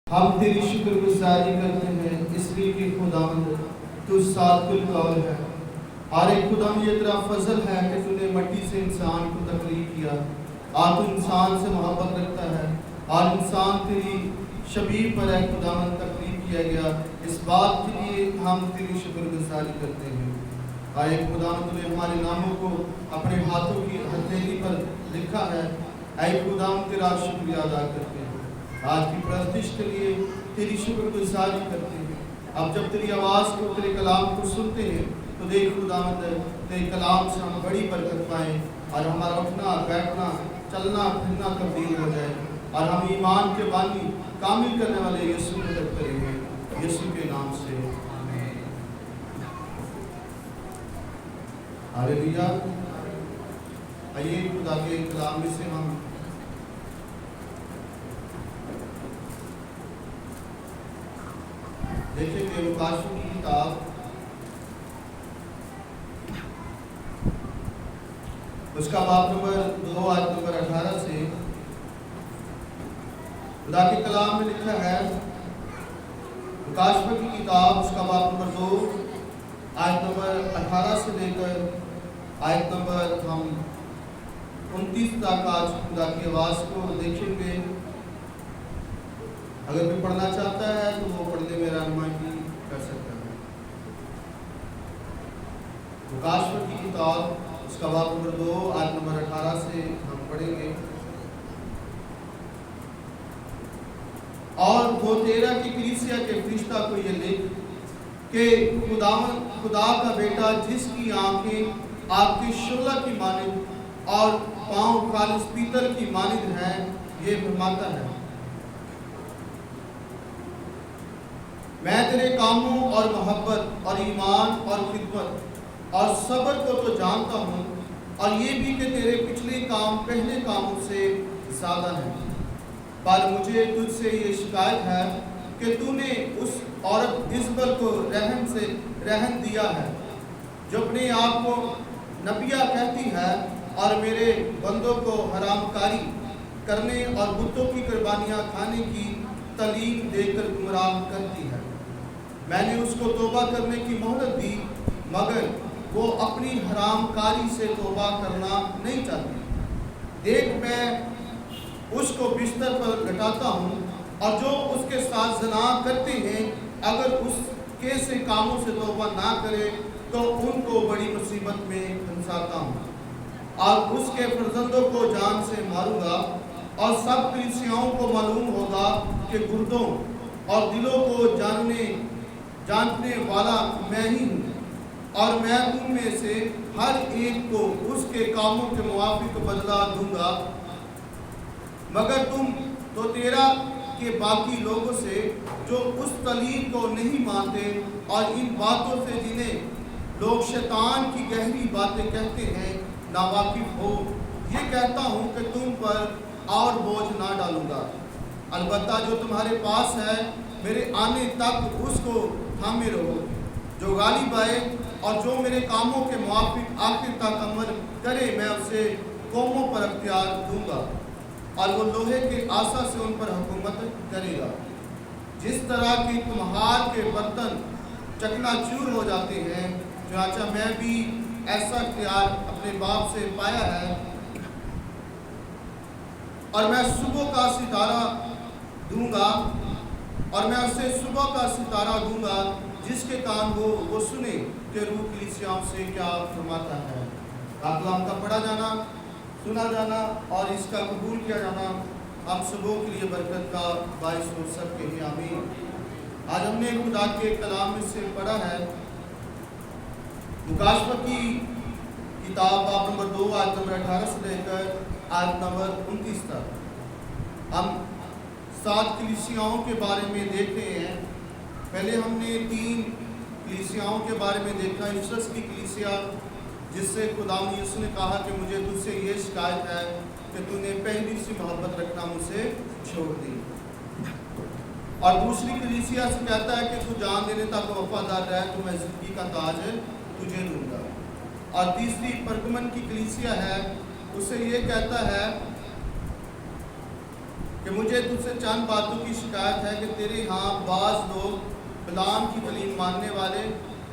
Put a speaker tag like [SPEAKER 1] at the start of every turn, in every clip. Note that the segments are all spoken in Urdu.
[SPEAKER 1] ہم تیری شکر گزاری کرتے ہیں اس لیے کہ خداوند تو ساتھ القول ہے۔ اور ایک خداوند یہ تیرا فضل ہے کہ تو نے مٹی سے انسان کو تخلیق کیا اور تو انسان سے محبت رکھتا ہے اور انسان تیری شبیہ پر ہے خداوند تخلیق کیا گیا۔ اس بات کے لیے ہم تیری شکر گزاری کرتے ہیں۔ اور ایک خداوند تو نے ہمارے ناموں کو اپنے ہاتھوں کی ہتھیلی پر لکھا ہے۔ اے خداوند تیرا شکریہ ادا کرتے ہیں، آج کی پرستش کے لیے تیری شکر گزاری کرتے ہیں۔ اب جب تیری آواز کو تیرے کلام کو سنتے ہیں تو دیکھ خداوند تیرے کلام سے ہم بڑی برکت پائیں اور ہمارا اٹھنا بیٹھنا چلنا پھرنا تبدیل ہو جائے اور ہم ایمان کے بانی کامل کرنے والے یسوع کو مدد کریں گے، یسوع کے نام سے آمین۔ ہاللیلویا۔ آئیے خدا کے کلام میں سے ہم دیکھیں کہ مکاشفہ کی کتاب اس کا باب نمبر 2 آیت نمبر 18 سے خدا کے کلام میں لکھا ہے۔ مکاشفہ کی کتاب اس کا باب نمبر 2 آیت نمبر 18 سے لے کر آیت نمبر ہم 29 تک آج خدا کی آواز کو دیکھیں گے۔ اگر کوئی پڑھنا چاہتا ہے تو وہ پڑھنے میں رہنمائی کر سکتا ہے۔ مکاشفہ کی کتاب اس کا باب نمبر 2 آیت نمبر 18 سے ہم پڑھیں گے۔ اور وہ تیرا کی کلیسیا کے فرشتہ کو یہ لکھ کہ خدا کا بیٹا جس کی آنکھیں آپ کے شعلہ کی مانند اور پاؤں خالص پیتل کی مانند ہیں، یہ فرماتا ہے، میں تیرے کاموں اور محبت اور ایمان اور خدمت اور صبر کو تو جانتا ہوں، اور یہ بھی کہ تیرے پچھلے کام پہلے کاموں سے زیادہ ہیں، پر مجھے تجھ سے یہ شکایت ہے کہ تو نے اس عورت ایزبل کو رہن دیا ہے جو اپنے آپ کو نبیہ کہتی ہے اور میرے بندوں کو حرام کاری کرنے اور بتوں کی قربانیاں کھانے کی تعلیم دے کر گمراہ کرتی ہے۔ میں نے اس کو توبہ کرنے کی مہلت دی، مگر وہ اپنی حرام کاری سے توبہ کرنا نہیں چاہتی۔ دیکھ میں اس کو بستر پر لٹاتا ہوں، اور جو اس کے ساتھ زنا کرتے ہیں اگر اس کے سے کاموں سے توبہ نہ کرے تو ان کو بڑی مصیبت میں پھنساتا ہوں، اور اس کے فرزندوں کو جان سے ماروں گا، اور سب کلیسیاؤں کو معلوم ہوگا کہ گردوں اور دلوں کو جاننے والا میں ہی ہوں، اور میں تم میں سے ہر ایک کو اس کے کاموں کے موافق بدلہ دوں گا۔ مگر تم تو تیرا کے باقی لوگوں سے جو اس تعلیم کو نہیں مانتے اور ان باتوں سے جنہیں لوگ شیطان کی گہری باتیں کہتے ہیں ناواقف ہو، یہ کہتا ہوں کہ تم پر اور بوجھ نہ ڈالوں گا، البتہ جو تمہارے پاس ہے میرے آنے تک اس کو تھامے رہو۔ جو غالب آئے اور جو میرے کاموں کے موافق آخر تک عمل کرے، میں اسے قوموں پر اختیار دوں گا، اور وہ لوہے کے آسا سے ان پر حکومت کرے گا۔ جس طرح کہ کمہار کے برتن چکنا چور ہو جاتے ہیں، چنانچہ میں بھی ایسا اختیار اپنے باپ سے پایا ہے، اور میں صبح کا ستارہ دوں گا، اور میں اسے صبح کا ستارہ دوں گا، جس کے کان ہو وہ سنے کہ روح کلیسیاؤں سے کیا فرماتا ہے۔ کلام کا پڑھا جانا، سنا جانا اور اس کا قبول کیا جانا ہم سبوں کے لیے برکت کا باعث ہو سکے ہیں، آمین۔ آج ہم نے خدا کے کلام میں سے پڑھا ہے مکاشفہ کی کتاب باب نمبر 2 آیت نمبر 18 سے لے کر آیت نمبر 29 تک۔ ہم 7 کلیسیاؤں کے بارے میں دیکھ رہے ہیں۔ پہلے ہم نے 3 کلیسیاؤں کے بارے میں دیکھا۔ افسس کی کلیسیا جس سے خدا یسوع نے کہا کہ مجھے تجھ سے یہ شکایت ہے کہ تو نے پہلی سی محبت رکھنا مجھ سے چھوڑ دی، اور دوسری کلیسیا سے کہتا ہے کہ تو جان دینے تک وفادار رہ تو میں زندگی کا تاج تجھے دوں گا، اور تیسری پرگمن کی کلیسیا ہے، اسے یہ کہتا ہے کہ مجھے تجھ سے چند باتوں کی شکایت ہے کہ تیرے ہاں بعض لوگ بلعام کی تعلیم ماننے والے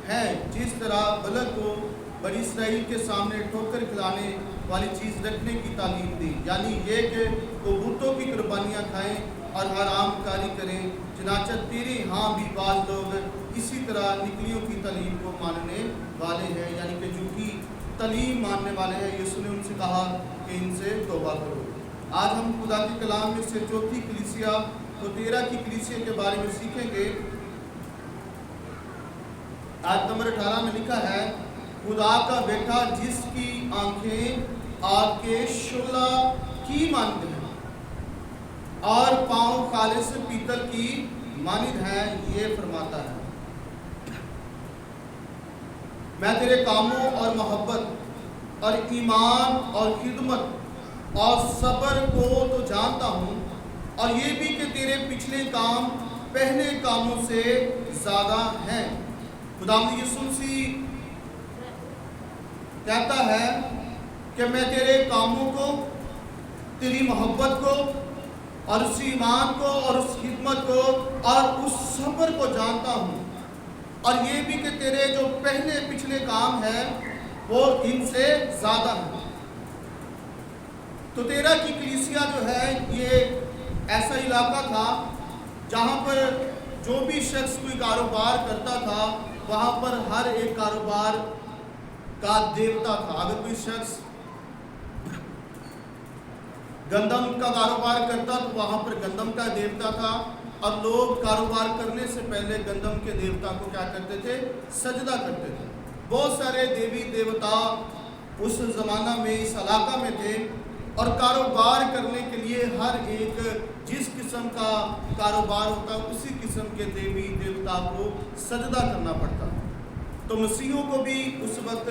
[SPEAKER 1] ہیں، جس طرح بلک کو بنی اسرائیل کے سامنے ٹھوکر کھلانے والی چیز رکھنے کی تعلیم دی، یعنی یہ کہ وہ بتوں کی قربانیاں کھائیں اور حرام کاری کریں۔ چنانچہ تیرے ہاں بھی بعض لوگ اسی طرح نکلیوں کی تعلیم کو ماننے والے ہیں، یعنی کہ جھوٹی تعلیم ماننے والے ہیں۔ یسوع نے ان سے کہا کہ ان سے توبہ کرو۔ آج ہم خدا کے کلام میں سے چوتھی کلیسیا تھواتیرا کی کلیسیا کے بارے میں سیکھیں گے۔ آیت نمبر 18 میں لکھا ہے، خدا کا بیٹا جس کی آنکھیں آگ کے شعلہ کی مانند ہیں اور پاؤں خالص پیتل کی مانند ہیں، یہ فرماتا ہے، میں تیرے کاموں اور محبت اور ایمان اور خدمت اور صبر کو تو جانتا ہوں، اور یہ بھی کہ تیرے پچھلے کام پہلے کاموں سے زیادہ ہیں۔ خداوند یسوع مسیح کہتا ہے کہ میں تیرے کاموں کو، تیری محبت کو اور اس ایمان کو اور اس خدمت کو اور اس صبر کو جانتا ہوں، اور یہ بھی کہ تیرے جو پہلے پچھلے کام ہیں وہ ان سے زیادہ ہیں۔ تو تیرا کی کلیسیا جو ہے یہ ایسا علاقہ تھا جہاں پر جو بھی شخص کوئی کاروبار کرتا تھا وہاں پر ہر ایک کاروبار کا دیوتا تھا۔ اگر کوئی شخص گندم کا کاروبار کرتا تو وہاں پر گندم کا دیوتا تھا، اور لوگ کاروبار کرنے سے پہلے گندم کے دیوتا کو کیا کرتے تھے؟ سجدہ کرتے تھے۔ بہت سارے دیوی دیوتا اس زمانہ میں اس علاقہ میں تھے، اور کاروبار کرنے کے لیے ہر ایک جس قسم کا کاروبار ہوتا اسی قسم کے دیوی دیوتا کو سجدہ کرنا پڑتا۔ تو مسیحیوں کو بھی اس وقت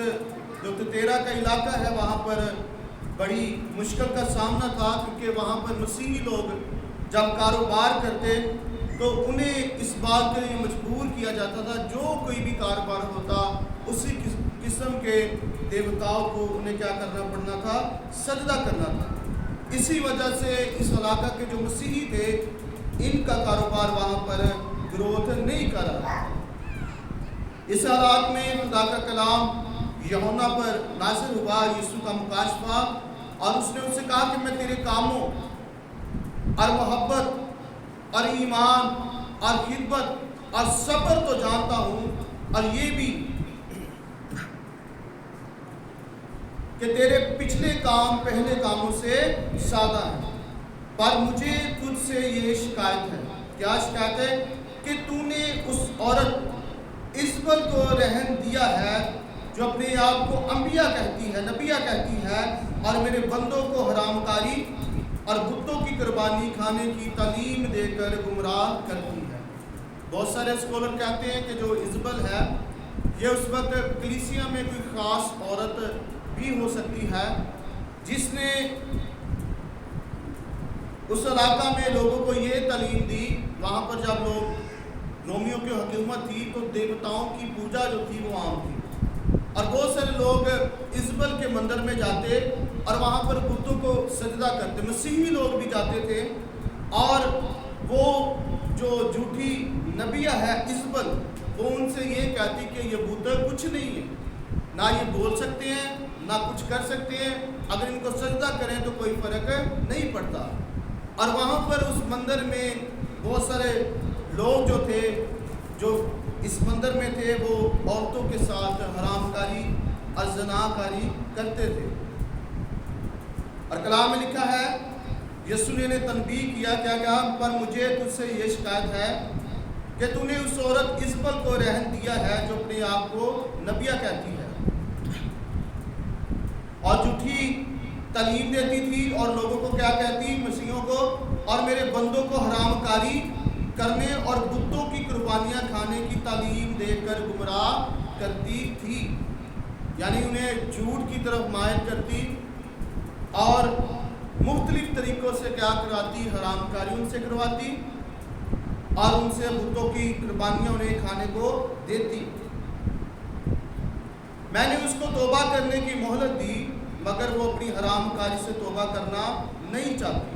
[SPEAKER 1] جو تھواتیرا کا علاقہ ہے وہاں پر بڑی مشکل کا سامنا تھا، کیونکہ وہاں پر مسیحی لوگ جب کاروبار کرتے تو انہیں اس بات کے لیے مجبور کیا جاتا تھا جو کوئی بھی کاروبار ہوتا اسی قسم کے دیوتاؤں کو انہیں کیا کرنا پڑنا تھا؟ سجدہ کرنا تھا۔ اسی وجہ سے اس علاقہ کے جو مسیحی تھے ان کا کاروبار وہاں پر گروتھ نہیں کر رہا۔ اس حالات میں خدا کا کلام یوحنا پر نازل ہوا، یسوع کا مکاشفہ، اور اس نے ان سے کہا کہ میں تیرے کاموں اور محبت اور ایمان اور خدمت اور صبر تو جانتا ہوں، اور یہ بھی کہ تیرے پچھلے کام پہلے کاموں سے زیادہ ہیں، پر مجھے تجھ سے یہ شکایت ہے۔ کیا شکایت ہے؟ کہ تو نے اس عورت ایزبل کو رہن دیا ہے جو اپنے آپ کو انبیاء کہتی ہے، نبیہ کہتی ہے، اور میرے بندوں کو حرام کاری اور بتوں کی قربانی کھانے کی تعلیم دے کر گمراہ کرتی ہے۔ بہت سارے اسکولر کہتے ہیں کہ جو ایزبل ہے یہ اس وقت کلیسیا میں کوئی خاص عورت بھی ہو سکتی ہے جس نے اس علاقہ میں لوگوں کو یہ تعلیم دی۔ وہاں پر جب لوگ رومیوں کی حکومت تھی تو دیوتاؤں کی پوجا جو تھی وہ عام تھی، اور بہت سارے لوگ ایزبل کے مندر میں جاتے اور وہاں پر بتوں کو سجدہ کرتے۔ مسیحی لوگ بھی جاتے تھے، اور وہ جو جھوٹی نبیہ ہے ایزبل وہ ان سے یہ کہتی کہ یہ بت کچھ نہیں ہے، نہ یہ بول سکتے ہیں نہ کچھ کر سکتے ہیں، اگر ان کو سجدہ کریں تو کوئی فرق نہیں پڑتا۔ اور وہاں پر اس مندر میں بہت سارے لوگ جو تھے جو اس مندر میں تھے وہ عورتوں کے ساتھ حرام کاری اور زنا کاری کرتے تھے۔ اور کلام میں لکھا ہے یسوع نے تنبیہ کیا، کیا کہا؟ پر مجھے تجھ سے یہ شکایت ہے کہ تو نے اس عورت ایزبل کو رہن دیا ہے جو اپنے آپ کو نبیہ کہتی ہے اور جھوٹی تعلیم دیتی تھی، اور لوگوں کو کیا کہتی؟ مسیحیوں کو اور میرے بندوں کو حرام کاری کرنے اور بتوں کی قربانیاں کھانے کی تعلیم دے کر گمراہ کرتی تھی، یعنی انہیں جھوٹ کی طرف مائل کرتی اور مختلف طریقوں سے کیا کراتی؟ حرام کاری ان سے کرواتی اور ان سے بتوں کی قربانیاں انہیں کھانے کو دیتی۔ میں نے اس کو توبہ کرنے کی مہلت دی، مگر وہ اپنی حرام کاری سے توبہ کرنا نہیں چاہتی۔